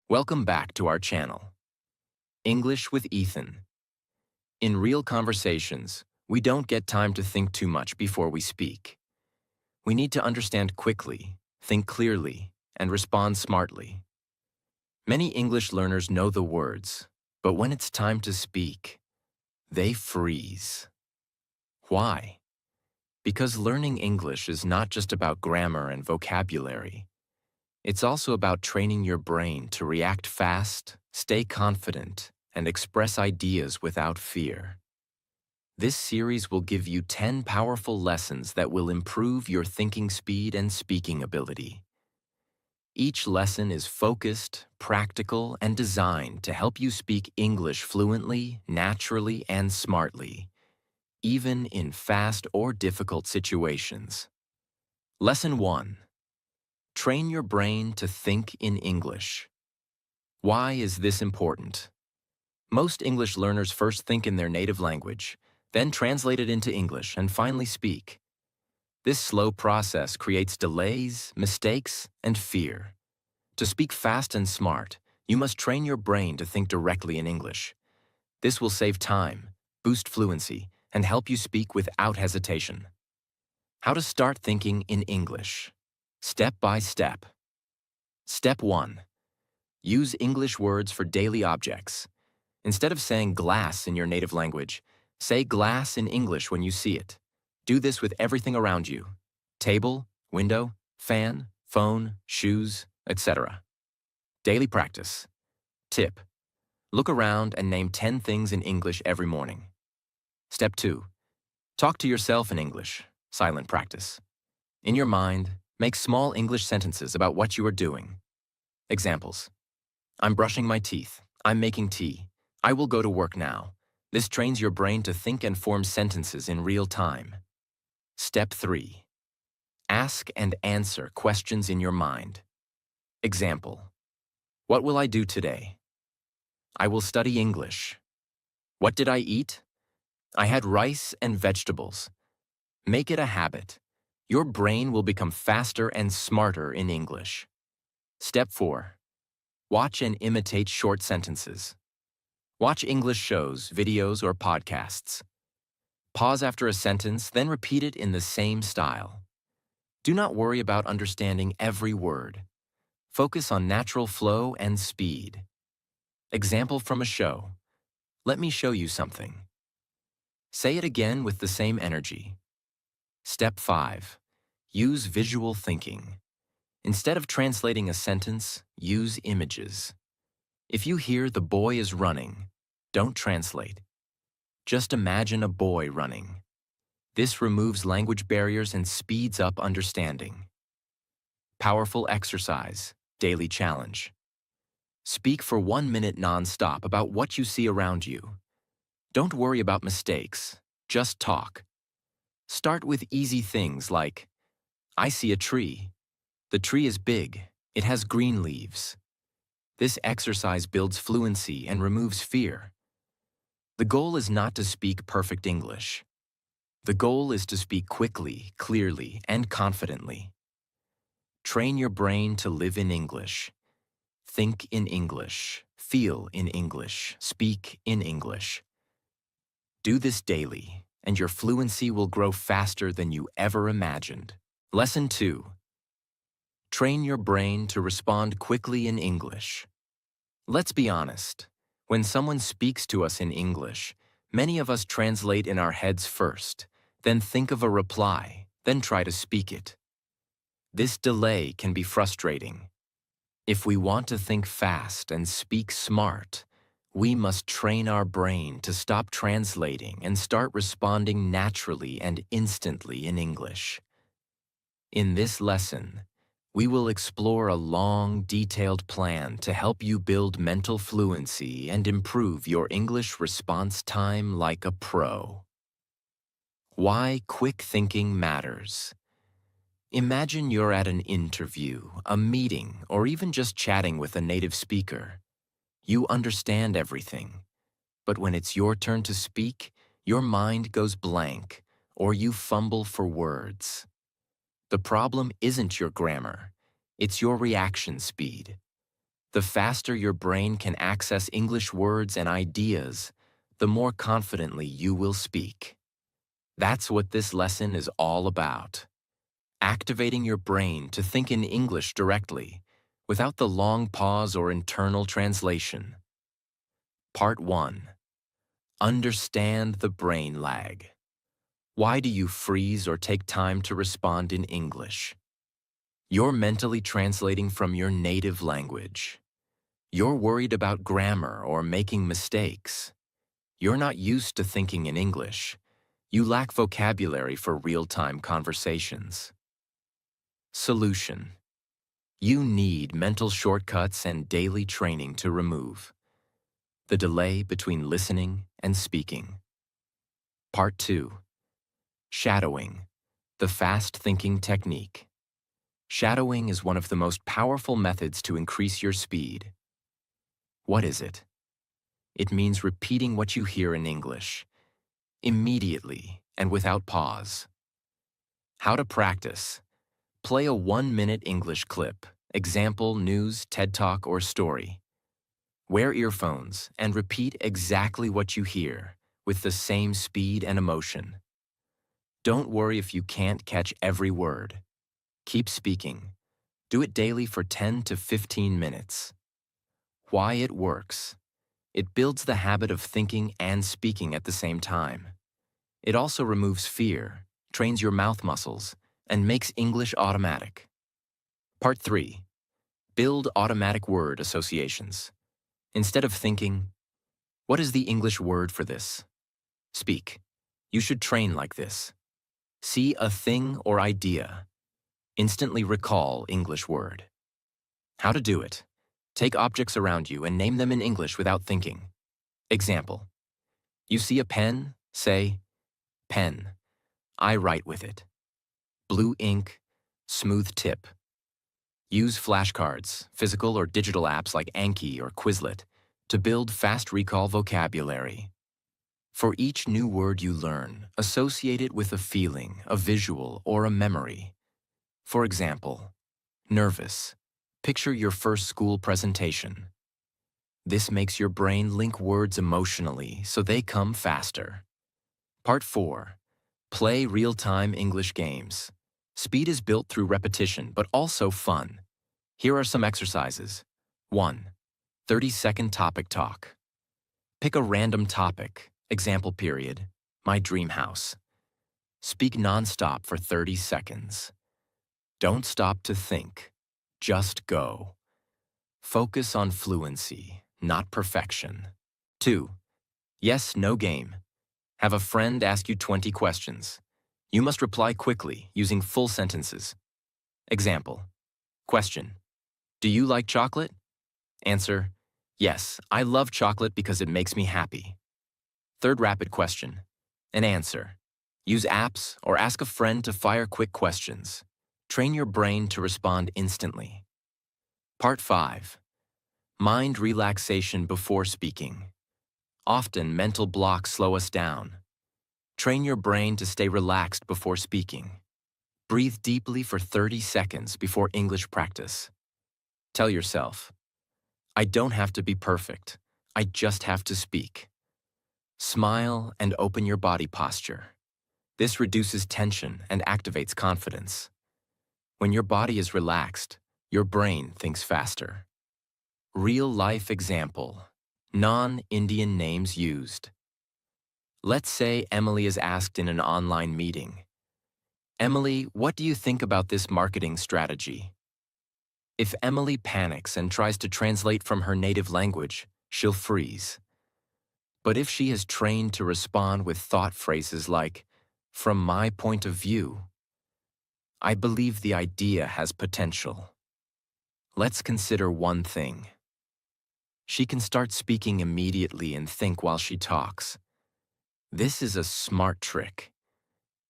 Welcome back to our channel, English with Ethan. In real conversations, we don't get time to think too much before we speak. We need to understand quickly, think clearly, and respond smartly. Many English learners know the words, but when it's time to speak, they freeze. Why? Because learning English is not just about grammar and vocabulary. It's also about training your brain to react fast, stay confident, and express ideas without fear. This series will give you 10 powerful lessons that will improve your thinking speed and speaking ability. Each lesson is focused, practical, and designed to help you speak English fluently, naturally, and smartly, even in fast or difficult situations. Lesson 1. Train your brain to think in English. Why is this important? Most English learners first think in their native language, then translate it into English, and finally speak. This slow process creates delays, mistakes, and fear. To speak fast and smart, you must train your brain to think directly in English. This will save time, boost fluency, and help you speak without hesitation. How to start thinking in English. Step by step. Step 1. Use English words for daily objects. Instead of saying glass in your native language, say glass in English when you see it. Do this with everything around you: table, window, fan, phone, shoes, etc. Daily practice. Tip: look around and name 10 things in English every morning. Step 2. Talk to yourself in English. Silent practice. In your mind, make small English sentences about what you are doing. Examples: I'm brushing my teeth. I'm making tea. I will go to work now. This trains your brain to think and form sentences in real time. Step 3. Ask and answer questions in your mind. Example: what will I do today? I will study English. What did I eat? I had rice and vegetables. Make it a habit. Your brain will become faster and smarter in English. Step 4. Watch and imitate short sentences. Watch English shows, videos, or podcasts. Pause after a sentence, then repeat it in the same style. Do not worry about understanding every word. Focus on natural flow and speed. Example from a show: let me show you something. Say it again with the same energy. Step 5. Use visual thinking. Instead of translating a sentence, use images. If you hear "the boy is running," don't translate. Just imagine a boy running. This removes language barriers and speeds up understanding. Powerful exercise, daily challenge. Speak for 1 minute non-stop about what you see around you. Don't worry about mistakes, just talk. Start with easy things like, I see a tree. The tree is big. It has green leaves. This exercise builds fluency and removes fear. The goal is not to speak perfect English. The goal is to speak quickly, clearly, and confidently. Train your brain to live in English. Think in English. Feel in English. Speak in English. Do this daily, and your fluency will grow faster than you ever imagined. Lesson 2. Train your brain to respond quickly in English. Let's be honest. When someone speaks to us in English, many of us translate in our heads first, then think of a reply, then try to speak it. This delay can be frustrating. If we want to think fast and speak smart, we must train our brain to stop translating and start responding naturally and instantly in English. In this lesson, we will explore a long, detailed plan to help you build mental fluency and improve your English response time like a pro. Why quick thinking matters. Imagine you're at an interview, a meeting, or even just chatting with a native speaker. You understand everything, but when it's your turn to speak, your mind goes blank, or you fumble for words. The problem isn't your grammar, it's your reaction speed. The faster your brain can access English words and ideas, the more confidently you will speak. That's what this lesson is all about. Activating your brain to think in English directly, without the long pause or internal translation. Part 1. Understand the brain lag. Why do you freeze or take time to respond in English? You're mentally translating from your native language. You're worried about grammar or making mistakes. You're not used to thinking in English. You lack vocabulary for real-time conversations. Solution. You need mental shortcuts and daily training to remove the delay between listening and speaking. Part 2. Shadowing, the fast thinking technique. Shadowing is one of the most powerful methods to increase your speed. What is it? It means repeating what you hear in English, immediately and without pause. How to practice. Play a 1-minute English clip, example, news, TED Talk, or story. Wear earphones and repeat exactly what you hear, with the same speed and emotion. Don't worry if you can't catch every word. Keep speaking. Do it daily for 10 to 15 minutes. Why it works. It builds the habit of thinking and speaking at the same time. It also removes fear, trains your mouth muscles, and makes English automatic. Part 3. Build automatic word associations. Instead of thinking, what is the English word for this? Speak. You should train like this. See a thing or idea. Instantly recall English word. How to do it. Take objects around you and name them in English without thinking. Example. You see a pen? Say, pen. I write with it. Blue ink, smooth tip. Use flashcards, physical or digital apps like Anki or Quizlet, to build fast recall vocabulary. For each new word you learn, associate it with a feeling, a visual, or a memory. For example, nervous. Picture your first school presentation. This makes your brain link words emotionally so they come faster. Part 4. Play real-time English games. Speed is built through repetition, but also fun. Here are some exercises. 1. 30-second topic talk. Pick a random topic, example period, my dream house. Speak non-stop for 30 seconds. Don't stop to think. Just go. Focus on fluency, not perfection. 2. Yes/no game. Have a friend ask you 20 questions. You must reply quickly, using full sentences. Example. Question. Do you like chocolate? Answer. Yes, I love chocolate because it makes me happy. Third rapid question. An answer. Use apps or ask a friend to fire quick questions. Train your brain to respond instantly. Part 5. Mind relaxation before speaking. Often, mental blocks slow us down. Train your brain to stay relaxed before speaking. Breathe deeply for 30 seconds before English practice. Tell yourself, I don't have to be perfect. I just have to speak. Smile and open your body posture. This reduces tension and activates confidence. When your body is relaxed, your brain thinks faster. Real-life example. Non-Indian names used. Let's say Emily is asked in an online meeting, Emily, what do you think about this marketing strategy? If Emily panics and tries to translate from her native language, she'll freeze. But if she is trained to respond with thought phrases like, from my point of view, I believe the idea has potential. Let's consider one thing. She can start speaking immediately and think while she talks. This is a smart trick.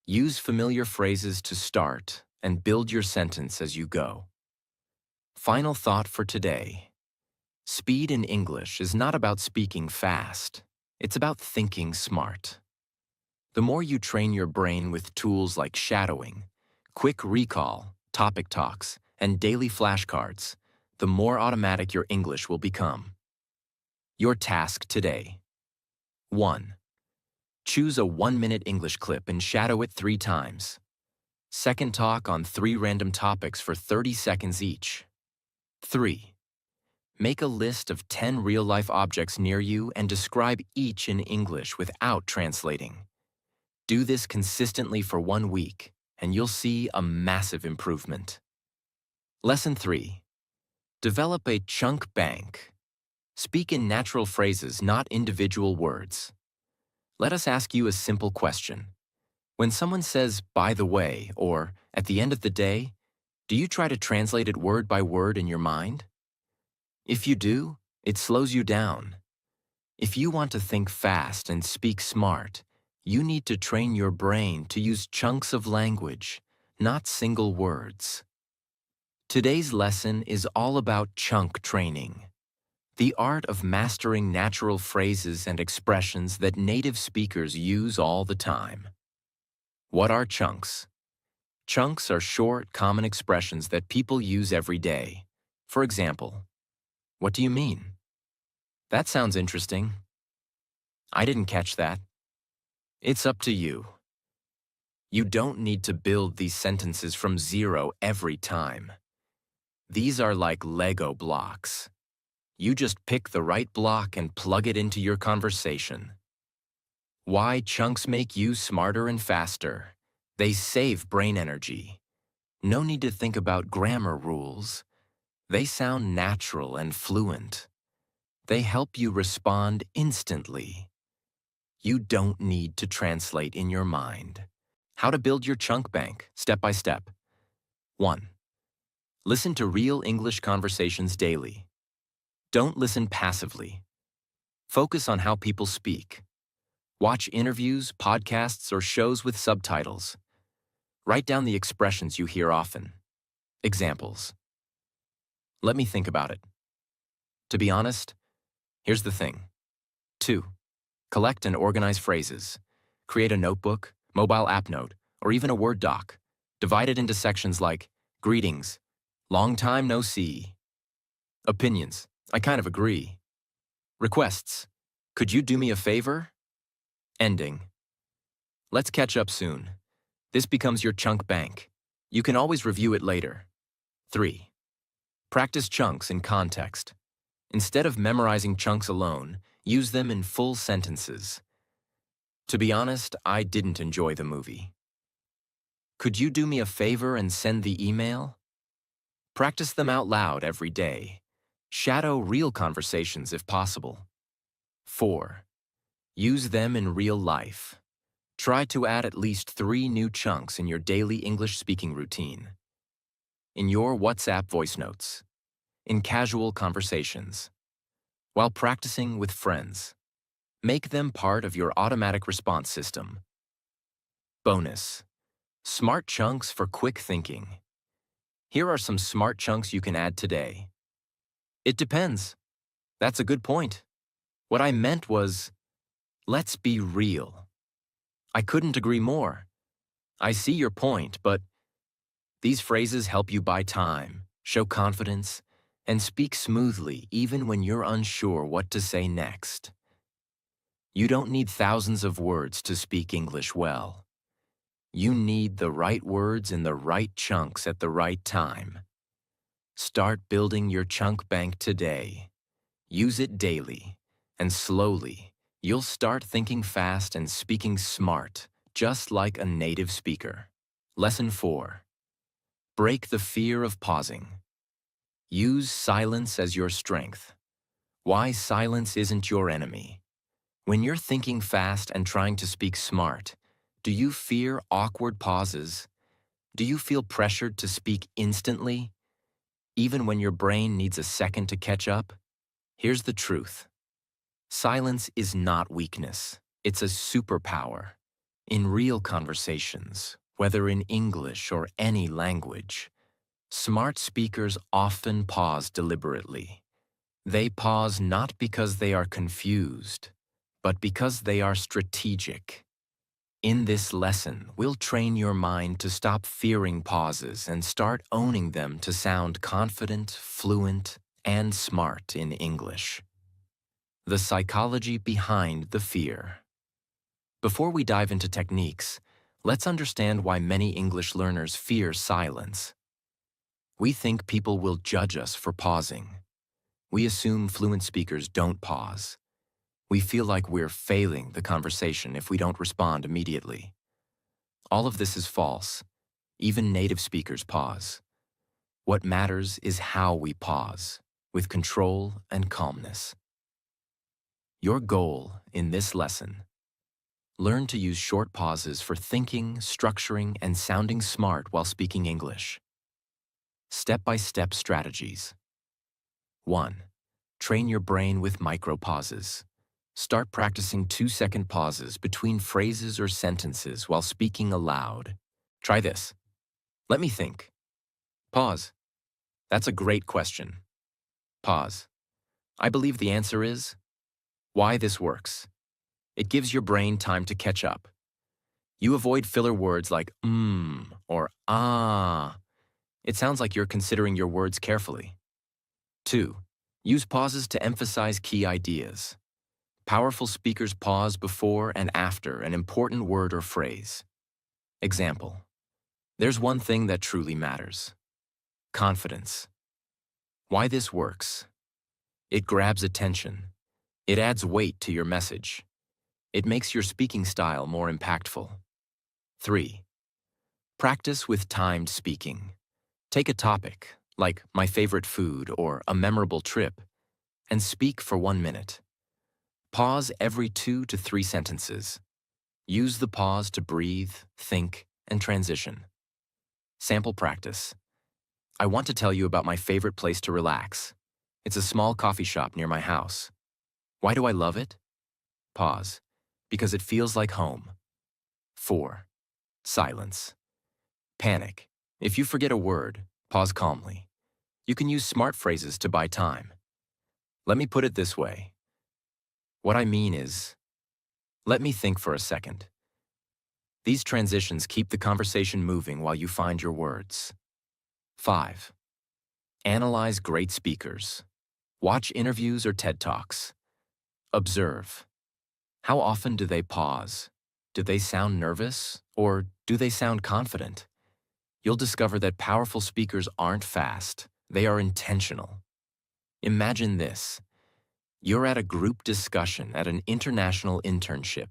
Use familiar phrases to start and build your sentence as you go. Final thought for today. Speed in English is not about speaking fast. It's about thinking smart. The more you train your brain with tools like shadowing, quick recall, topic talks, and daily flashcards, the more automatic your English will become. Your task today. 1. Choose a 1-minute English clip and shadow it 3 times. Second, talk on 3 random topics for 30 seconds each. 3. Make a list of 10 real-life objects near you and describe each in English without translating. Do this consistently for 1 week, and you'll see a massive improvement. Lesson 3. Develop a chunk bank. Speak in natural phrases, not individual words. Let us ask you a simple question. When someone says, "by the way," or "at the end of the day," do you try to translate it word by word in your mind? If you do, it slows you down. If you want to think fast and speak smart, you need to train your brain to use chunks of language, not single words. Today's lesson is all about chunk training, the art of mastering natural phrases and expressions that native speakers use all the time. What are chunks? Chunks are short, common expressions that people use every day. For example, "What do you mean?" "That sounds interesting." "I didn't catch that." It's up to you. You don't need to build these sentences from zero every time. These are like Lego blocks. You just pick the right block and plug it into your conversation. Why chunks make you smarter and faster? They save brain energy. No need to think about grammar rules. They sound natural and fluent. They help you respond instantly. You don't need to translate in your mind. How to build your chunk bank, step by step. 1. Listen to real English conversations daily. Don't listen passively. Focus on how people speak. Watch interviews, podcasts, or shows with subtitles. Write down the expressions you hear often. Examples. "Let me think about it." "To be honest, here's the thing." 2. Collect and organize phrases. Create a notebook, mobile app note, or even a Word doc. Divide it into sections like greetings, long time no see. Opinions, I kind of agree. Requests, could you do me a favor? Ending, let's catch up soon. This becomes your chunk bank. You can always review it later. 3. Practice chunks in context. Instead of memorizing chunks alone, use them in full sentences. "To be honest, I didn't enjoy the movie." "Could you do me a favor and send the email?" Practice them out loud every day. Shadow real conversations if possible. 4. Use them in real life. Try to add at least 3 new chunks in your daily English speaking routine. In your WhatsApp voice notes. In casual conversations. While practicing with friends. Make them part of your automatic response system. Bonus. Smart chunks for quick thinking. Here are some smart chunks you can add today. "It depends." "That's a good point." "What I meant was," "let's be real." "I couldn't agree more." "I see your point, but..." These phrases help you buy time, show confidence, and speak smoothly even when you're unsure what to say next. You don't need thousands of words to speak English well. You need the right words in the right chunks at the right time. Start building your chunk bank today. Use it daily, and slowly, you'll start thinking fast and speaking smart, just like a native speaker. Lesson 4. Break the fear of pausing. Use silence as your strength. Why silence isn't your enemy. When you're thinking fast and trying to speak smart, do you fear awkward pauses? Do you feel pressured to speak instantly, even when your brain needs a second to catch up? Here's the truth. Silence is not weakness. It's a superpower. In real conversations, whether in English or any language, smart speakers often pause deliberately. They pause not because they are confused, but because they are strategic. In this lesson, we'll train your mind to stop fearing pauses and start owning them to sound confident, fluent, and smart in English. The psychology behind the fear. Before we dive into techniques, let's understand why many English learners fear silence. We think people will judge us for pausing. We assume fluent speakers don't pause. We feel like we're failing the conversation if we don't respond immediately. All of this is false. Even native speakers pause. What matters is how we pause, with control and calmness. Your goal in this lesson: learn to use short pauses for thinking, structuring, and sounding smart while speaking English. Step-by-step strategies. 1. Train your brain with micro-pauses. Start practicing 2-second pauses between phrases or sentences while speaking aloud. Try this. Let me think. Pause. That's a great question. Pause. I believe the answer is why this works. It gives your brain time to catch up. You avoid filler words like or ah. It sounds like you're considering your words carefully. 2. Use pauses to emphasize key ideas. Powerful speakers pause before and after an important word or phrase. Example: there's one thing that truly matters. Confidence. Why this works. It grabs attention. It adds weight to your message. It makes your speaking style more impactful. 3. Practice with timed speaking. Take a topic, like my favorite food or a memorable trip, and speak for 1 minute. Pause every 2 to 3 sentences. Use the pause to breathe, think, and transition. Sample practice. I want to tell you about my favorite place to relax. It's a small coffee shop near my house. Why do I love it? Pause. Because it feels like home. 4. Silence. Panic. If you forget a word, pause calmly. You can use smart phrases to buy time. Let me put it this way. What I mean is, let me think for a second. These transitions keep the conversation moving while you find your words. 5. Analyze great speakers. Watch interviews or TED Talks. Observe. How often do they pause? Do they sound nervous, or do they sound confident? You'll discover that powerful speakers aren't fast. They are intentional. Imagine this. You're at a group discussion at an international internship.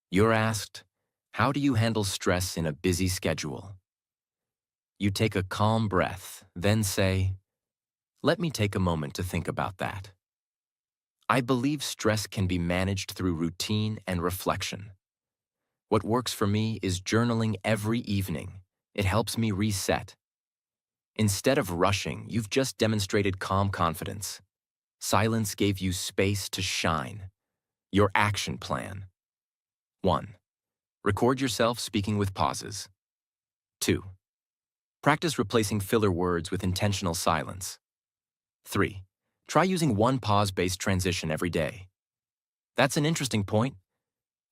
You're asked, how do you handle stress in a busy schedule? You take a calm breath, then say, let me take a moment to think about that. I believe stress can be managed through routine and reflection. What works for me is journaling every evening. It helps me reset. Instead of rushing, you've just demonstrated calm confidence. Silence gave you space to shine. Your action plan. 1. Record yourself speaking with pauses. 2. Practice replacing filler words with intentional silence. 3. Try using one pause-based transition every day. That's an interesting point.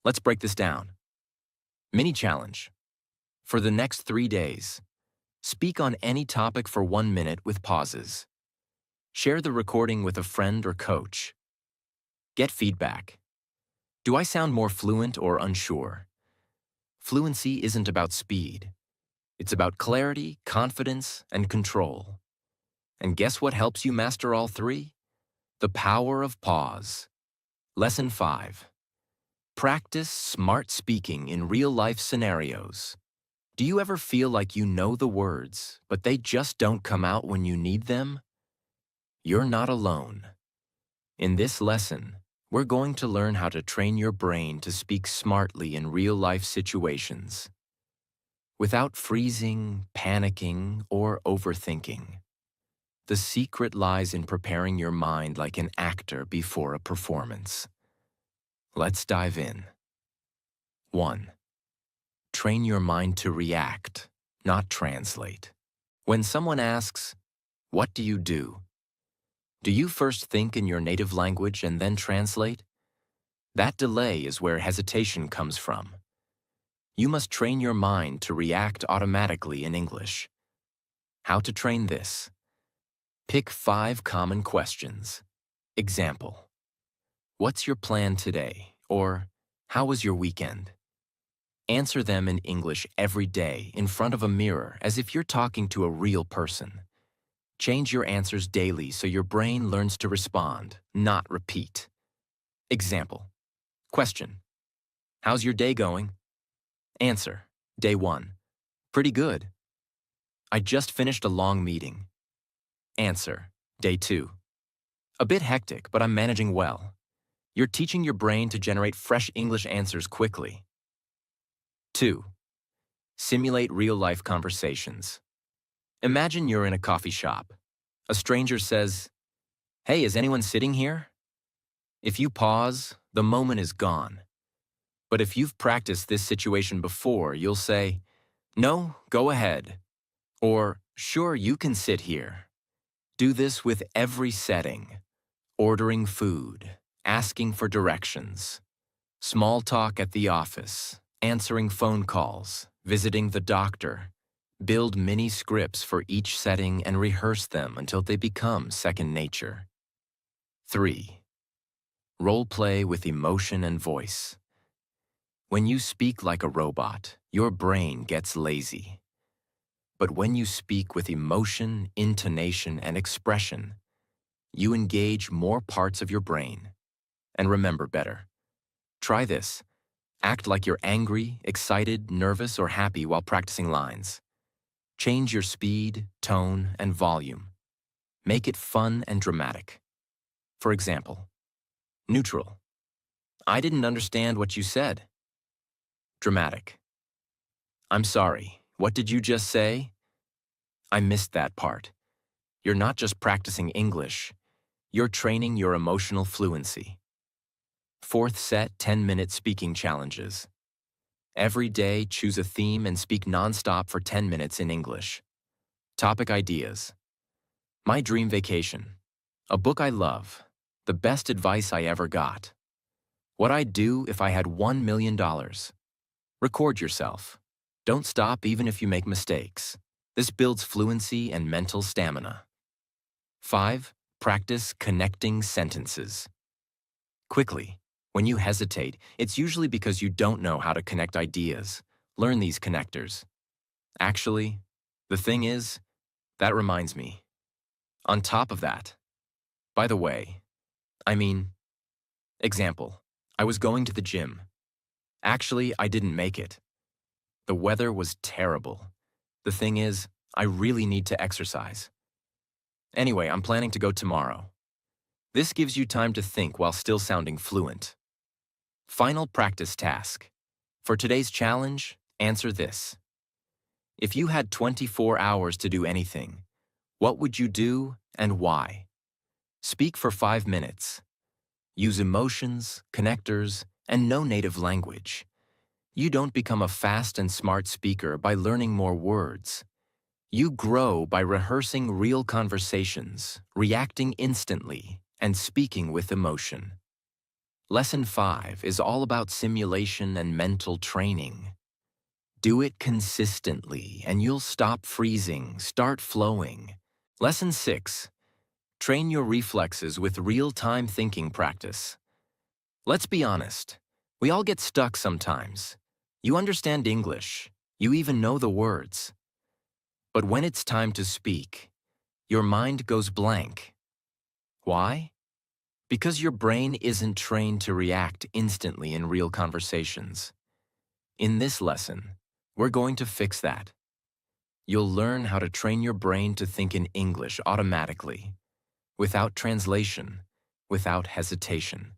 Let's break this down. Mini challenge. For the next 3 days, speak on any topic for 1 minute with pauses. Share the recording with a friend or coach. Get feedback. Do I sound more fluent or unsure? Fluency isn't about speed. It's about clarity, confidence, and control. And guess what helps you master all 3? The power of pause. Lesson 5. Practice smart speaking in real-life scenarios. Do you ever feel like you know the words, but they just don't come out when you need them? You're not alone. In this lesson, we're going to learn how to train your brain to speak smartly in real-life situations, without freezing, panicking, or overthinking. The secret lies in preparing your mind like an actor before a performance. Let's dive in. 1. Train your mind to react, not translate. When someone asks, "What do you do?" Do you first think in your native language and then translate? That delay is where hesitation comes from. You must train your mind to react automatically in English. How to train this? Pick 5 common questions. Example: what's your plan today? Or, how was your weekend? Answer them in English every day in front of a mirror as if you're talking to a real person. Change your answers daily so your brain learns to respond, not repeat. Example: question: how's your day going? Answer: day 1. Pretty good. I just finished a long meeting. Answer: day 2. A bit hectic, but I'm managing well. You're teaching your brain to generate fresh English answers quickly. 2. Simulate real-life conversations. Imagine you're in a coffee shop. A stranger says, "Hey, is anyone sitting here?" If you pause, the moment is gone. But if you've practiced this situation before, you'll say, "No, go ahead." Or, "Sure, you can sit here." Do this with every setting: ordering food, asking for directions, small talk at the office, answering phone calls, visiting the doctor. Build mini scripts for each setting and rehearse them until they become second nature. 3. Role play with emotion and voice. When you speak like a robot, your brain gets lazy. But when you speak with emotion, intonation, and expression, you engage more parts of your brain and remember better. Try this. Act like you're angry, excited, nervous, or happy while practicing lines. Change your speed, tone, and volume. Make it fun and dramatic. For example, neutral: I didn't understand what you said. Dramatic: I'm sorry, what did you just say? I missed that part. You're not just practicing English, you're training your emotional fluency. 4th set 10-minute speaking challenges. Every day, choose a theme and speak nonstop for 10 minutes in English. Topic ideas: my dream vacation, a book I love, the best advice I ever got, what I'd do if I had $1 million. Record yourself. Don't stop even if you make mistakes. This builds fluency and mental stamina. 5. Practice connecting sentences. Quickly. When you hesitate, it's usually because you don't know how to connect ideas. Learn these connectors. Actually, the thing is, that reminds me. On top of that, by the way, example, I was going to the gym. Actually, I didn't make it. The weather was terrible. The thing is, I really need to exercise. Anyway, I'm planning to go tomorrow. This gives you time to think while still sounding fluent. Final practice task. For today's challenge, answer this. If you had 24 hours to do anything, what would you do and why? Speak for 5 minutes. Use emotions, connectors, and no native language. You don't become a fast and smart speaker by learning more words. You grow by rehearsing real conversations, reacting instantly, and speaking with emotion. Lesson 5 is all about simulation and mental training. Do it consistently, and you'll stop freezing, start flowing. Lesson 6. Train your reflexes with real-time thinking practice. Let's be honest. We all get stuck sometimes. You understand English. You even know the words. But when it's time to speak, your mind goes blank. Why? Because your brain isn't trained to react instantly in real conversations. In this lesson, we're going to fix that. You'll learn how to train your brain to think in English automatically, without translation, without hesitation.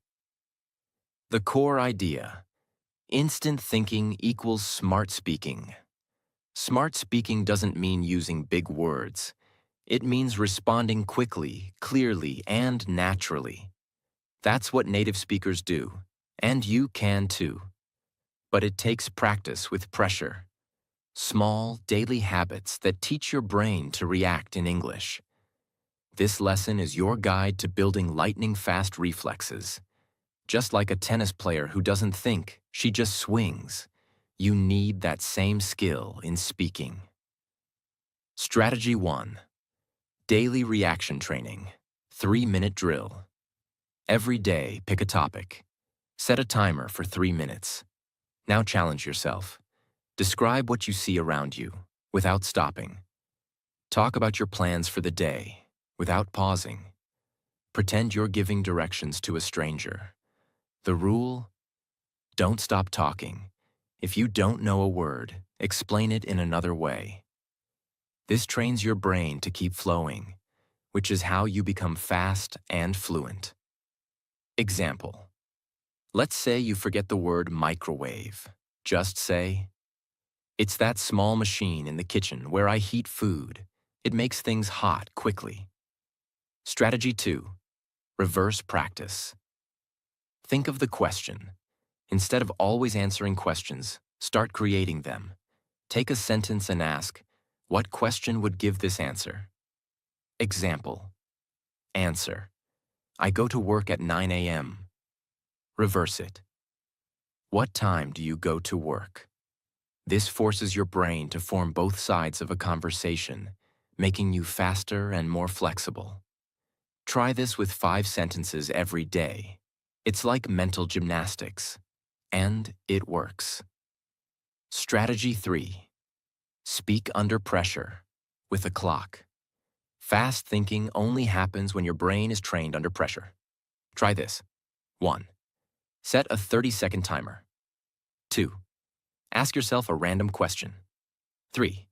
The core idea: instant thinking equals smart speaking. Smart speaking doesn't mean using big words. It means responding quickly, clearly, and naturally. That's what native speakers do, and you can too. But it takes practice with pressure. Small, daily habits that teach your brain to react in English. This lesson is your guide to building lightning-fast reflexes. Just like a tennis player who doesn't think, she just swings. You need that same skill in speaking. Strategy 1. Daily reaction training. 3-minute drill. Every day, pick a topic. Set a timer for 3 minutes. Now challenge yourself. Describe what you see around you without stopping. Talk about your plans for the day without pausing. Pretend you're giving directions to a stranger. The rule: don't stop talking. If you don't know a word, explain it in another way. This trains your brain to keep flowing, which is how you become fast and fluent. Example: let's say you forget the word microwave. Just say, "It's that small machine in the kitchen where I heat food. It makes things hot quickly." Strategy 2. Reverse practice. Think of the question. Instead of always answering questions, start creating them. Take a sentence and ask, what question would give this answer? Example: answer: I go to work at 9 a.m. Reverse it: what time do you go to work? This forces your brain to form both sides of a conversation, making you faster and more flexible. Try this with 5 sentences every day. It's like mental gymnastics, and it works. Strategy 3. Speak under pressure with a clock. Fast thinking only happens when your brain is trained under pressure. Try this. 1. Set a 30-second timer. 2. Ask yourself a random question. 3.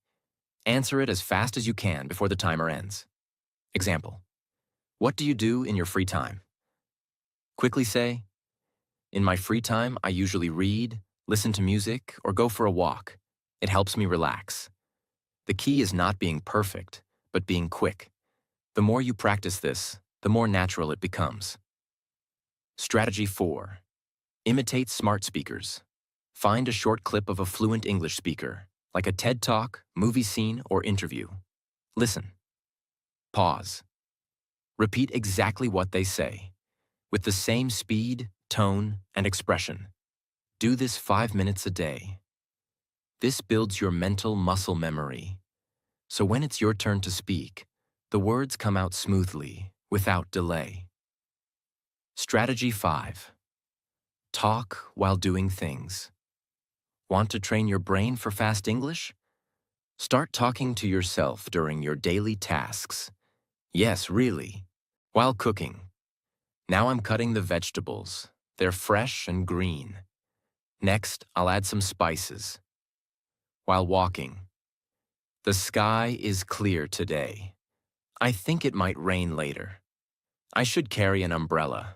Answer it as fast as you can before the timer ends. Example: what do you do in your free time? Quickly say, in my free time, I usually read, listen to music, or go for a walk. It helps me relax. The key is not being perfect, but being quick. The more you practice this, the more natural it becomes. Strategy 4. Imitate smart speakers. Find a short clip of a fluent English speaker, like a TED Talk, movie scene, or interview. Listen. Pause. Repeat exactly what they say, with the same speed, tone, and expression. Do this 5 minutes a day. This builds your mental muscle memory, so when it's your turn to speak, the words come out smoothly, without delay. Strategy 5. Talk while doing things. Want to train your brain for fast English? Start talking to yourself during your daily tasks. Yes, really. While cooking. Now I'm cutting the vegetables. They're fresh and green. Next, I'll add some spices. While walking. The sky is clear today. I think it might rain later. I should carry an umbrella.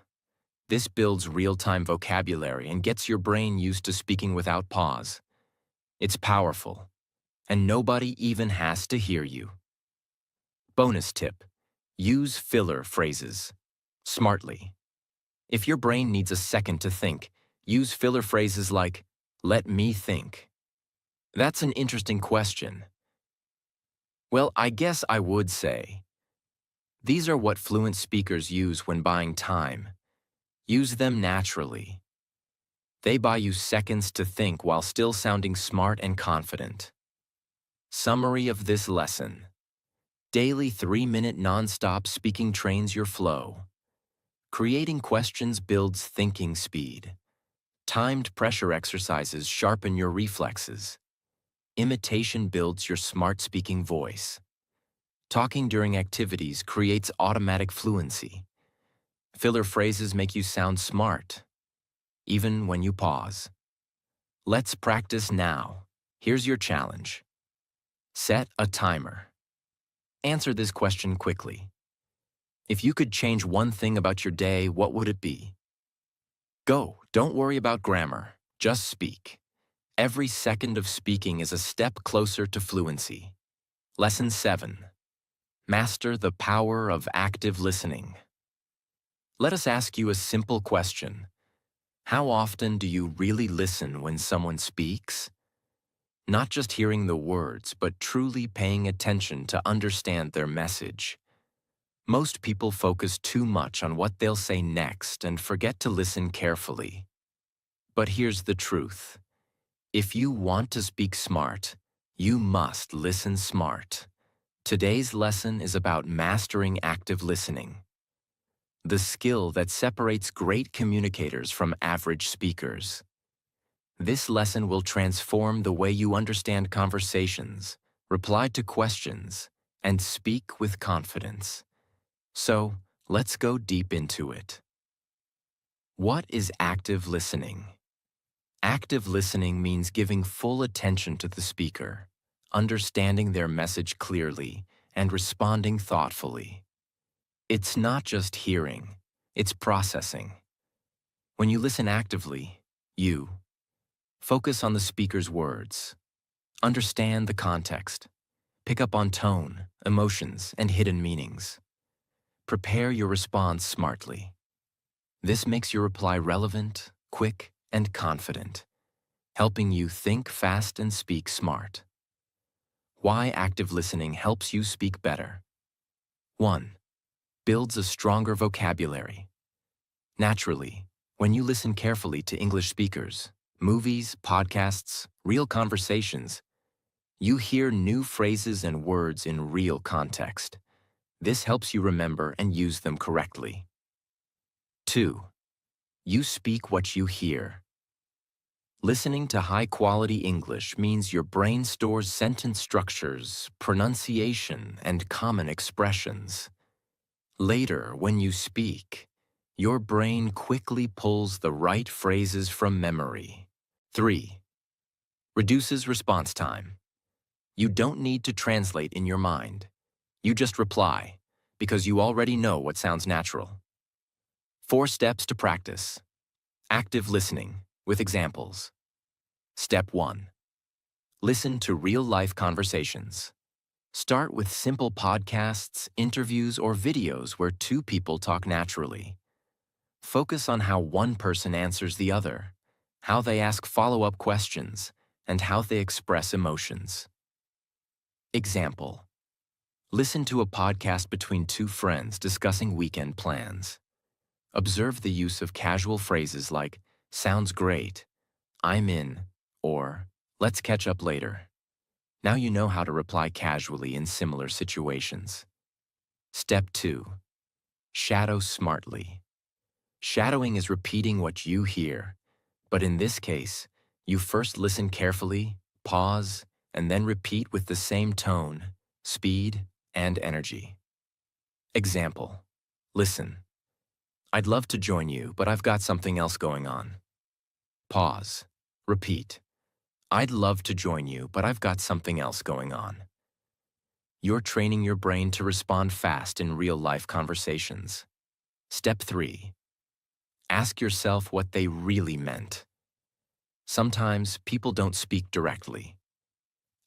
This builds real-time vocabulary and gets your brain used to speaking without pause. It's powerful, and nobody even has to hear you. Bonus tip: use filler phrases smartly. If your brain needs a second to think, use filler phrases like, "Let me think." That's an interesting question. Well, I guess I would say, these are what fluent speakers use when buying time. Use them naturally. They buy you seconds to think while still sounding smart and confident. Summary of this lesson: daily 3-minute non-stop speaking trains your flow. Creating questions builds thinking speed. Timed pressure exercises sharpen your reflexes. Imitation builds your smart speaking voice. Talking during activities creates automatic fluency. Filler phrases make you sound smart, even when you pause. Let's practice now. Here's your challenge. Set a timer. Answer this question quickly. If you could change one thing about your day, what would it be? Go. Don't worry about grammar. Just speak. Every second of speaking is a step closer to fluency. Lesson 7. Master the power of active listening. Let us ask you a simple question. How often do you really listen when someone speaks? Not just hearing the words, but truly paying attention to understand their message. Most people focus too much on what they'll say next and forget to listen carefully. But here's the truth. If you want to speak smart, you must listen smart. Today's lesson is about mastering active listening, the skill that separates great communicators from average speakers. This lesson will transform the way you understand conversations, reply to questions, and speak with confidence. So, let's go deep into it. What is active listening? Active listening means giving full attention to the speaker, understanding their message clearly, and responding thoughtfully. It's not just hearing, it's processing. When you listen actively, you focus on the speaker's words, understand the context, pick up on tone, emotions, and hidden meanings. Prepare your response smartly. This makes your reply relevant, quick, and confident, helping you think fast and speak smart. Why active listening helps you speak better. 1. Builds a stronger vocabulary. Naturally, when you listen carefully to English speakers, movies, podcasts, real conversations, you hear new phrases and words in real context. This helps you remember and use them correctly. 2. You speak what you hear. Listening to high-quality English means your brain stores sentence structures, pronunciation, and common expressions. Later, when you speak, your brain quickly pulls the right phrases from memory. 3. Reduces response time. You don't need to translate in your mind. You just reply, because you already know what sounds natural. 4 steps to practice. Active listening, with examples. Step 1. Listen to real-life conversations. Start with simple podcasts, interviews, or videos where 2 people talk naturally. Focus on how one person answers the other, how they ask follow-up questions, and how they express emotions. Example. Listen to a podcast between 2 friends discussing weekend plans. Observe the use of casual phrases like, "Sounds great," "I'm in," or "Let's catch up later." Now you know how to reply casually in similar situations. Step 2. Shadow smartly. Shadowing is repeating what you hear, but in this case, you first listen carefully, pause, and then repeat with the same tone, speed, and energy. Example. Listen. I'd love to join you, but I've got something else going on. Pause. Repeat. I'd love to join you, but I've got something else going on. You're training your brain to respond fast in real-life conversations. Step 3. Ask yourself what they really meant. Sometimes people don't speak directly.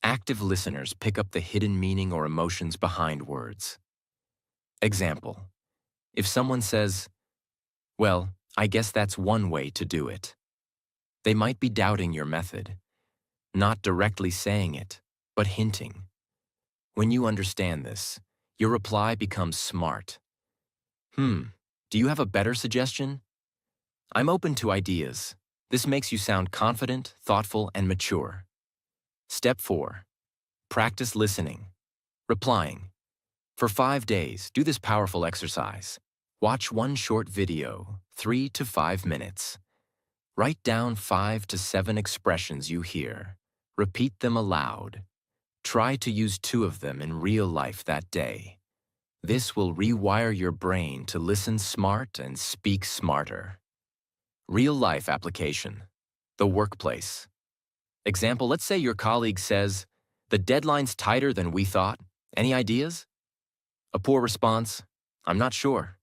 Active listeners pick up the hidden meaning or emotions behind words. Example. If someone says, "Well, I guess that's one way to do it," they might be doubting your method, not directly saying it, but hinting. When you understand this, your reply becomes smart. Do you have a better suggestion? I'm open to ideas. This makes you sound confident, thoughtful, and mature. Step 4. Practice listening. Replying. For 5 days, do this powerful exercise. Watch one short video, 3 to 5 minutes. Write down 5 to 7 expressions you hear. Repeat them aloud. Try to use 2 of them in real life that day. This will rewire your brain to listen smart and speak smarter. Real-life application. The workplace. Example, let's say your colleague says, "The deadline's tighter than we thought. Any ideas?" A poor response, "I'm not sure."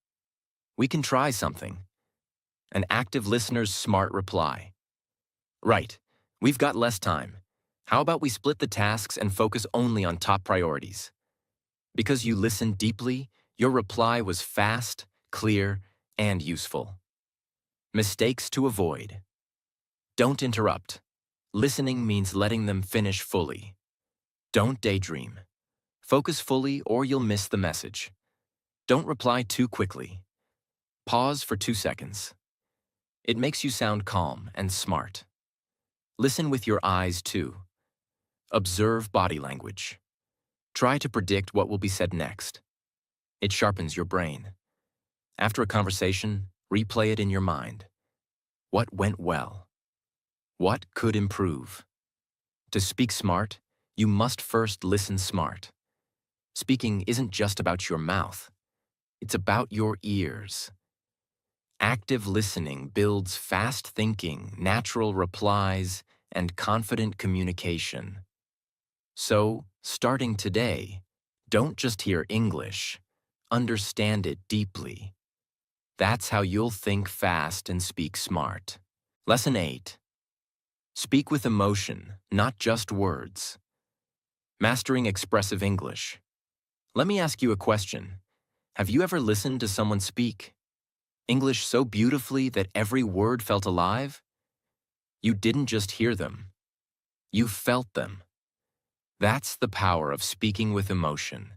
"We can try something." An active listener's smart reply. "Right, we've got less time. How about we split the tasks and focus only on top priorities?" Because you listened deeply, your reply was fast, clear, and useful. Mistakes to avoid. Don't interrupt. Listening means letting them finish fully. Don't daydream. Focus fully or you'll miss the message. Don't reply too quickly. Pause for 2 seconds. It makes you sound calm and smart. Listen with your eyes too. Observe body language. Try to predict what will be said next. It sharpens your brain. After a conversation, replay it in your mind. What went well? What could improve? To speak smart, you must first listen smart. Speaking isn't just about your mouth. It's about your ears. Active listening builds fast thinking, natural replies, and confident communication. So, starting today, don't just hear English, understand it deeply. That's how you'll think fast and speak smart. Lesson 8. Speak with emotion, not just words. Mastering expressive English. Let me ask you a question. Have you ever listened to someone speak English so beautifully that every word felt alive? You didn't just hear them. You felt them. That's the power of speaking with emotion.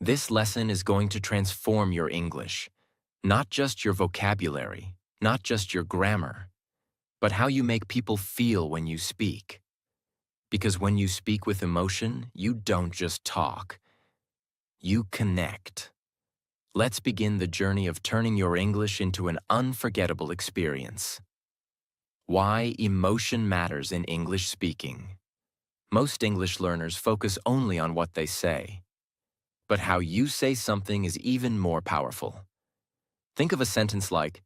This lesson is going to transform your English, not just your vocabulary, not just your grammar, but how you make people feel when you speak. Because when you speak with emotion, you don't just talk. You connect. Let's begin the journey of turning your English into an unforgettable experience. Why emotion matters in English speaking. Most English learners focus only on what they say. But how you say something is even more powerful. Think of a sentence like,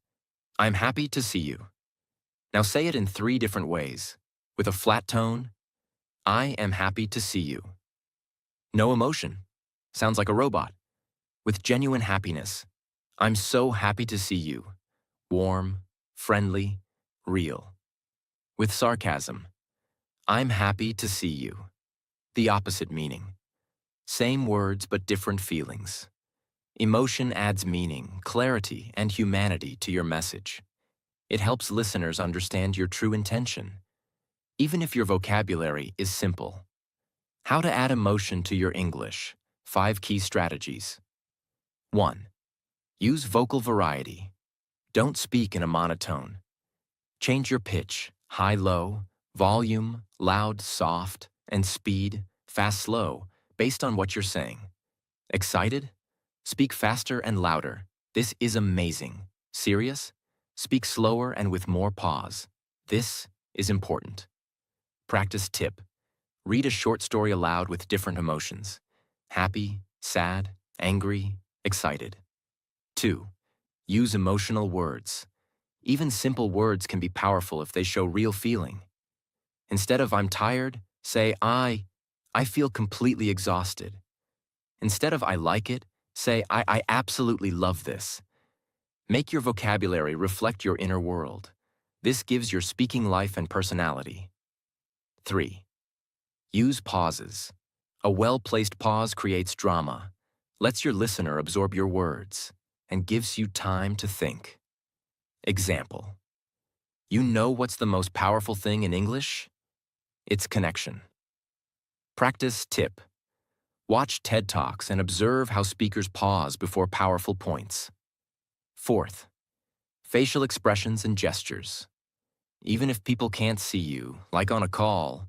"I'm happy to see you." Now say it in 3 different ways. With a flat tone, "I am happy to see you." No emotion. Sounds like a robot. With genuine happiness, "I'm so happy to see you." Warm, friendly, real. With sarcasm, "I'm happy to see you." The opposite meaning. Same words but different feelings. Emotion adds meaning, clarity, and humanity to your message. It helps listeners understand your true intention, even if your vocabulary is simple. How to add emotion to your English. 5 key strategies. 1. Use vocal variety. Don't speak in a monotone. Change your pitch, high-low, volume, loud-soft, and speed, fast-slow, based on what you're saying. Excited? Speak faster and louder. This is amazing. Serious? Speak slower and with more pause. This is important. Practice tip. Read a short story aloud with different emotions. Happy, sad, angry, excited. 2. Use emotional words. Even simple words can be powerful if they show real feeling. Instead of "I'm tired," say I feel completely exhausted." Instead of "I like it," say I absolutely love this." Make your vocabulary reflect your inner world. This gives your speaking life and personality. 3. Use pauses. A well-placed pause creates drama, lets your listener absorb your words, and gives you time to think. Example. You know what's the most powerful thing in English? It's connection. Practice tip. Watch TED Talks and observe how speakers pause before powerful points. 4th, facial expressions and gestures. Even if people can't see you, like on a call,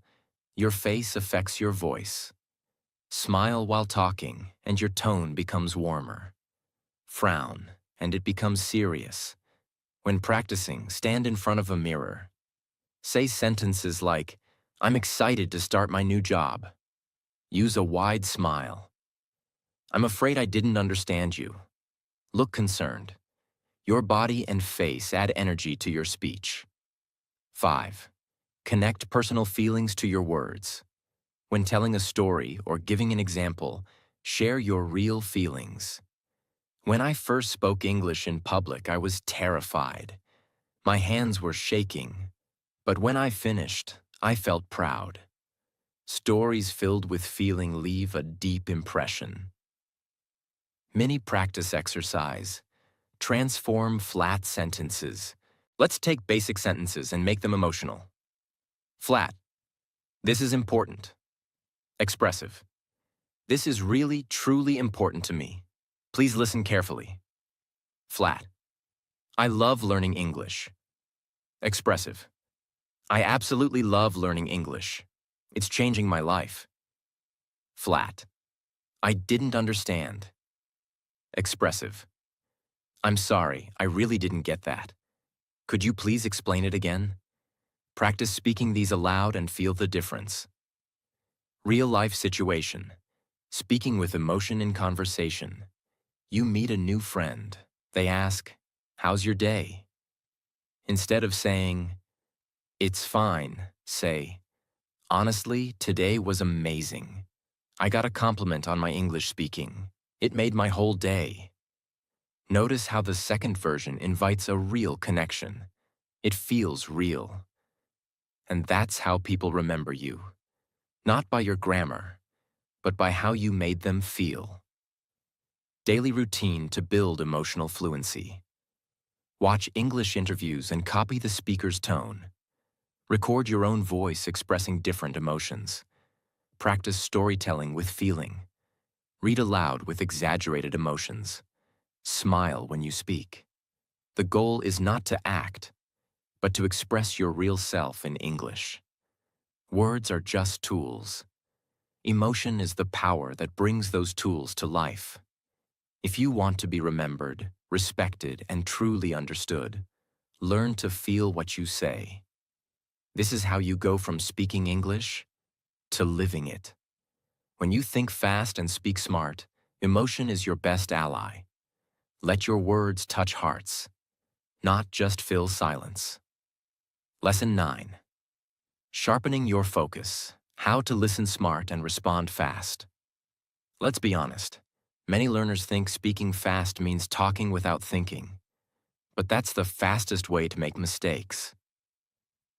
your face affects your voice. Smile while talking, and your tone becomes warmer. Frown, and it becomes serious. When practicing, stand in front of a mirror. Say sentences like, "I'm excited to start my new job." Use a wide smile. "I'm afraid I didn't understand you." Look concerned. Your body and face add energy to your speech. 5. Connect personal feelings to your words. When telling a story or giving an example, share your real feelings. When I first spoke English in public, I was terrified. My hands were shaking. But when I finished, I felt proud. Stories filled with feeling leave a deep impression. Mini practice exercise. Transform flat sentences. Let's take basic sentences and make them emotional. Flat. This is important. Expressive. This is really, truly important to me. Please listen carefully. Flat. I love learning English. Expressive. I absolutely love learning English. It's changing my life. Flat. I didn't understand. Expressive. I'm sorry, I really didn't get that. Could you please explain it again? Practice speaking these aloud and feel the difference. Real-life situation. Speaking with emotion in conversation. You meet a new friend. They ask, "How's your day?" Instead of saying, "It's fine," say, "Honestly, today was amazing. I got a compliment on my English speaking. It made my whole day." Notice how the second version invites a real connection. It feels real. And that's how people remember you. Not by your grammar, but by how you made them feel. Daily routine to build emotional fluency. Watch English interviews and copy the speaker's tone. Record your own voice expressing different emotions. Practice storytelling with feeling. Read aloud with exaggerated emotions. Smile when you speak. The goal is not to act, but to express your real self in English. Words are just tools. Emotion is the power that brings those tools to life. If you want to be remembered, respected, and truly understood, learn to feel what you say. This is how you go from speaking English to living it. When you think fast and speak smart, emotion is your best ally. Let your words touch hearts, not just fill silence. Lesson 9. Sharpening your focus. How to listen smart and respond fast. Let's be honest. Many learners think speaking fast means talking without thinking. But that's the fastest way to make mistakes.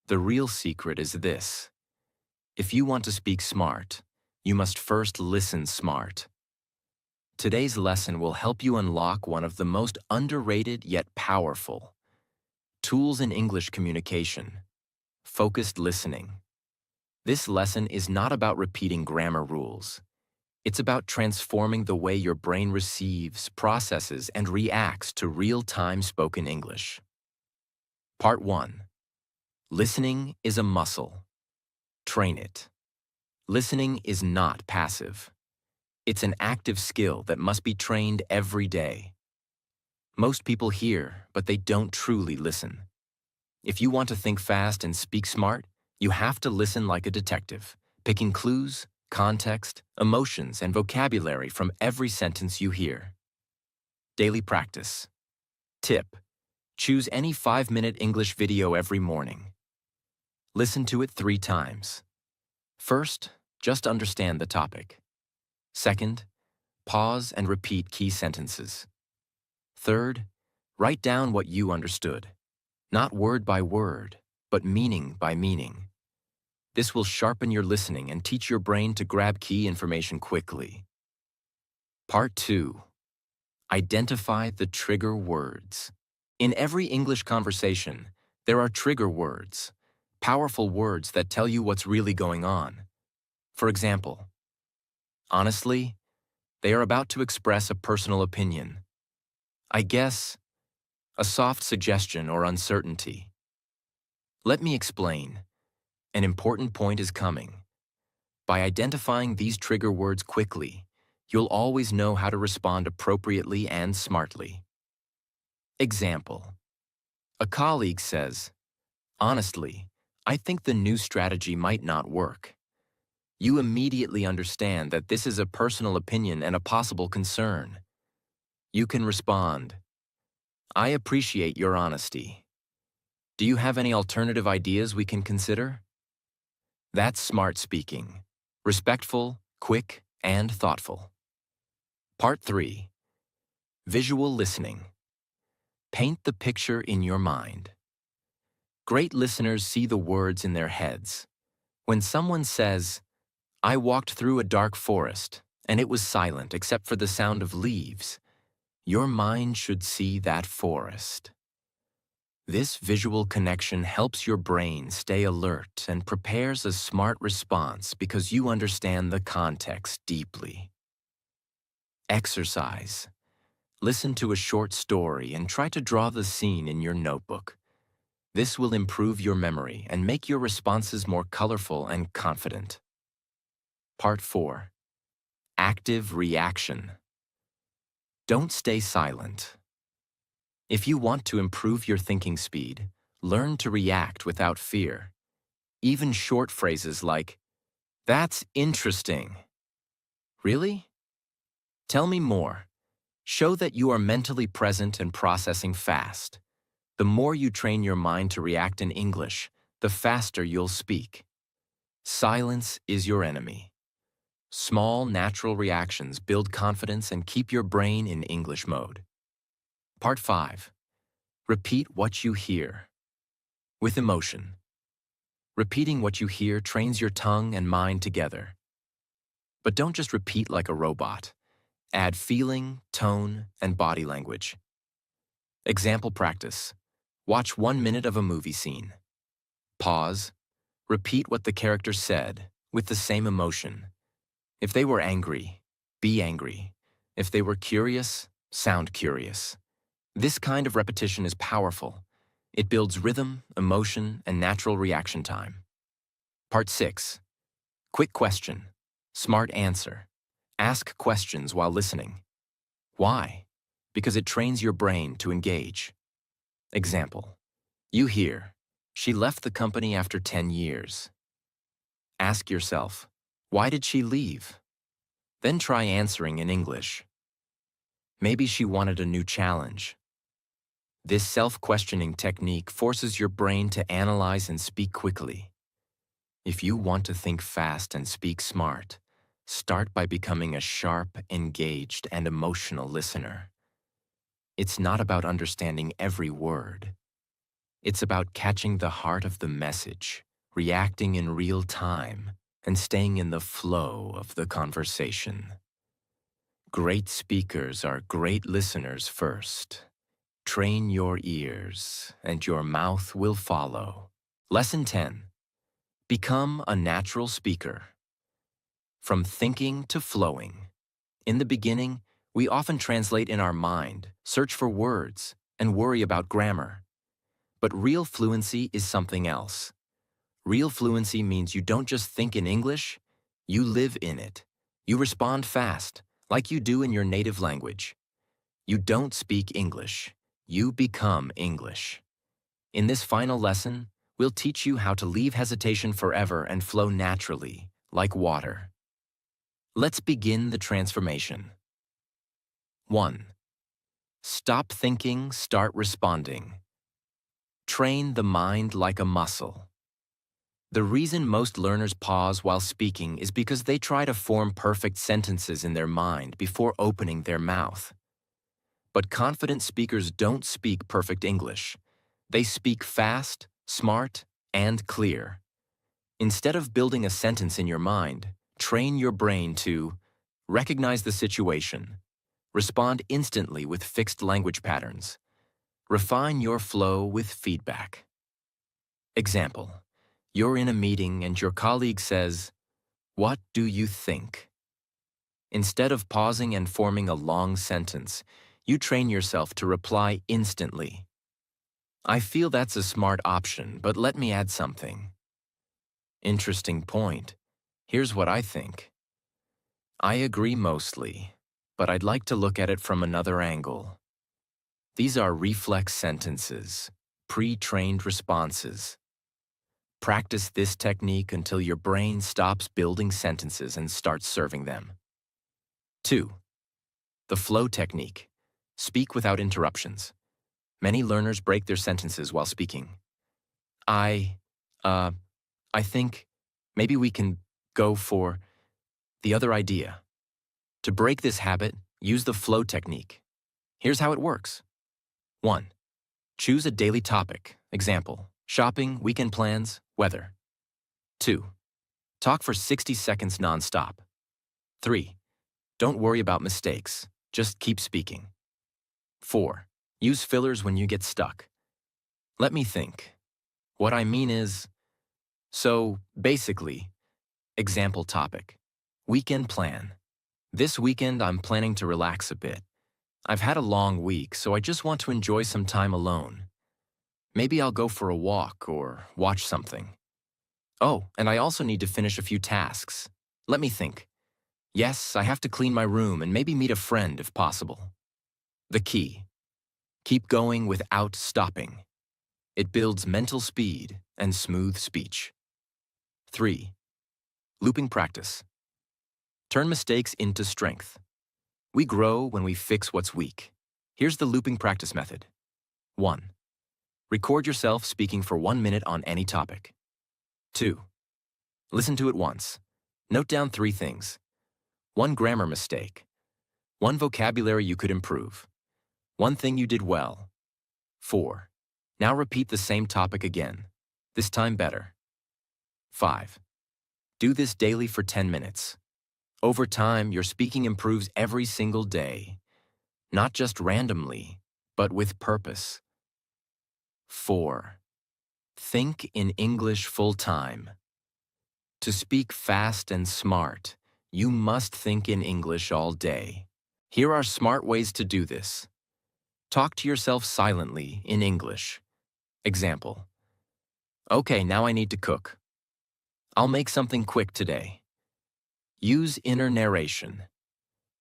The real secret is this. If you want to speak smart, you must first listen smart. Today's lesson will help you unlock one of the most underrated yet powerful tools in English communication: focused listening. This lesson is not about repeating grammar rules. It's about transforming the way your brain receives, processes, and reacts to real-time spoken English. Part 1. Listening is a muscle. Train it. Listening is not passive. It's an active skill that must be trained every day. Most people hear, but they don't truly listen. If you want to think fast and speak smart, you have to listen like a detective, picking clues, context, emotions, and vocabulary from every sentence you hear. Daily practice. Tip: choose any 5-minute English video every morning. Listen to it 3 times. First, just understand the topic. Second, pause and repeat key sentences. Third, write down what you understood, not word by word, but meaning by meaning. This will sharpen your listening and teach your brain to grab key information quickly. Part 2. Identify the trigger words. In every English conversation, there are trigger words, powerful words that tell you what's really going on. For example, honestly, they are about to express a personal opinion. I guess, a soft suggestion or uncertainty. Let me explain. An important point is coming. By identifying these trigger words quickly, you'll always know how to respond appropriately and smartly. Example: a colleague says, "Honestly, I think the new strategy might not work." You immediately understand that this is a personal opinion and a possible concern. You can respond, "I appreciate your honesty. Do you have any alternative ideas we can consider?" That's smart speaking. Respectful, quick, and thoughtful. Part 3. Visual listening. Paint the picture in your mind. Great listeners see the words in their heads. When someone says, "I walked through a dark forest, and it was silent except for the sound of leaves," your mind should see that forest. This visual connection helps your brain stay alert and prepares a smart response because you understand the context deeply. Exercise. Listen to a short story and try to draw the scene in your notebook. This will improve your memory and make your responses more colorful and confident. Part 4. Active reaction. Don't stay silent. If you want to improve your thinking speed, learn to react without fear. Even short phrases like, "That's interesting." "Really? Tell me more." Show that you are mentally present and processing fast. The more you train your mind to react in English, the faster you'll speak. Silence is your enemy. Small, natural reactions build confidence and keep your brain in English mode. Part 5. Repeat what you hear. With emotion. Repeating what you hear trains your tongue and mind together. But don't just repeat like a robot. Add feeling, tone, and body language. Example practice. Watch 1 minute of a movie scene. Pause. Repeat what the character said with the same emotion. If they were angry, be angry. If they were curious, sound curious. This kind of repetition is powerful. It builds rhythm, emotion, and natural reaction time. Part 6. Quick question. Smart answer. Ask questions while listening. Why? Because it trains your brain to engage. Example. You hear, "She left the company after 10 years. Ask yourself, why did she leave? Then try answering in English. Maybe she wanted a new challenge. This self-questioning technique forces your brain to analyze and speak quickly. If you want to think fast and speak smart, start by becoming a sharp, engaged, and emotional listener. It's not about understanding every word. It's about catching the heart of the message, reacting in real time, and staying in the flow of the conversation. Great speakers are great listeners first. Train your ears, and your mouth will follow. Lesson 10. Become a natural speaker. From thinking to flowing. In the beginning, we often translate in our mind, search for words, and worry about grammar. But real fluency is something else. Real fluency means you don't just think in English, you live in it. You respond fast, like you do in your native language. You don't speak English. You become English. In this final lesson, we'll teach you how to leave hesitation forever and flow naturally, like water. Let's begin the transformation. 1. Stop thinking, start responding. Train the mind like a muscle. The reason most learners pause while speaking is because they try to form perfect sentences in their mind before opening their mouth. But confident speakers don't speak perfect English. They speak fast, smart, and clear. Instead of building a sentence in your mind, train your brain to recognize the situation, respond instantly with fixed language patterns, refine your flow with feedback. Example. You're in a meeting and your colleague says, "What do you think?" Instead of pausing and forming a long sentence, you train yourself to reply instantly. "I feel that's a smart option, but let me add something." "Interesting point. Here's what I think." "I agree mostly, but I'd like to look at it from another angle." These are reflex sentences, pre-trained responses. Practice this technique until your brain stops building sentences and starts serving them. 2. The flow technique. Speak without interruptions. Many learners break their sentences while speaking. I think, maybe we can go for the other idea. To break this habit, use the flow technique. Here's how it works. 1. Choose a daily topic. Example, shopping, weekend plans, weather. 2. Talk for 60 seconds nonstop. 3. Don't worry about mistakes. Just keep speaking. 4. Use fillers when you get stuck. Let me think. What I mean is, so basically, example topic. Weekend plan. This weekend I'm planning to relax a bit. I've had a long week, so I just want to enjoy some time alone. Maybe I'll go for a walk or watch something. Oh, and I also need to finish a few tasks. Let me think. Yes, I have to clean my room and maybe meet a friend if possible. The key: keep going without stopping. It builds mental speed and smooth speech. 3. Looping practice. Turn mistakes into strength. We grow when we fix what's weak. Here's the looping practice method. 1. Record yourself speaking for 1 minute on any topic. 2. Listen to it once. Note down 3 things. 1 grammar mistake. 1 vocabulary you could improve. 1 thing you did well. 4. Now repeat the same topic again, this time better. 5. Do this daily for 10 minutes. Over time, your speaking improves every single day, not just randomly, but with purpose. 4. Think in English full time. To speak fast and smart, you must think in English all day. Here are smart ways to do this. Talk to yourself silently in English. Example: okay, now I need to cook. I'll make something quick today. Use inner narration.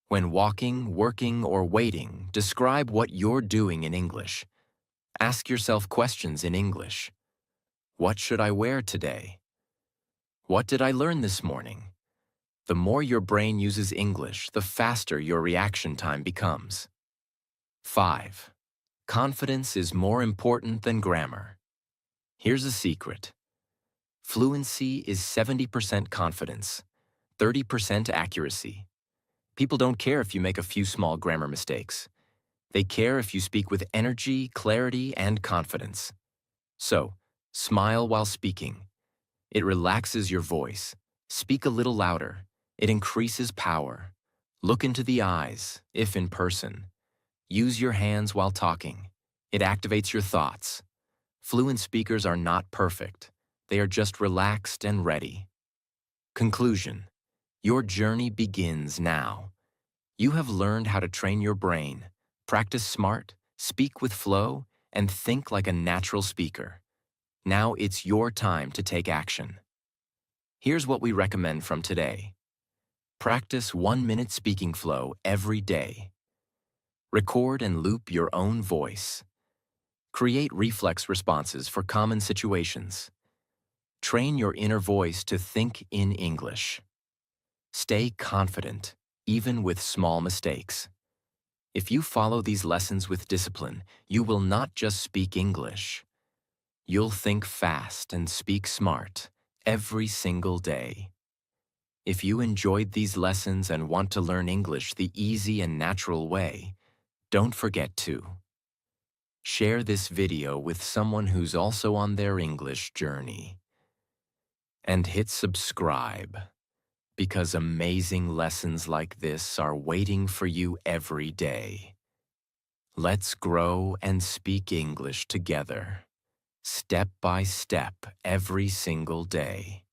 When walking, working, or waiting, describe what you're doing in English. Ask yourself questions in English. What should I wear today? What did I learn this morning? The more your brain uses English, the faster your reaction time becomes. 5. Confidence is more important than grammar. Here's a secret. Fluency is 70% confidence, 30% accuracy. People don't care if you make a few small grammar mistakes. They care if you speak with energy, clarity, and confidence. So, smile while speaking. It relaxes your voice. Speak a little louder. It increases power. Look into the eyes, if in person. Use your hands while talking. It activates your thoughts. Fluent speakers are not perfect. They are just relaxed and ready. Conclusion: your journey begins now. You have learned how to train your brain, practice smart, speak with flow, and think like a natural speaker. Now it's your time to take action. Here's what we recommend from today. Practice 1-minute speaking flow every day. Record and loop your own voice. Create reflex responses for common situations. Train your inner voice to think in English. Stay confident, even with small mistakes. If you follow these lessons with discipline, you will not just speak English. You'll think fast and speak smart every single day. If you enjoyed these lessons and want to learn English the easy and natural way, don't forget to share this video with someone who's also on their English journey. And hit subscribe, because amazing lessons like this are waiting for you every day. Let's grow and speak English together, step by step, every single day.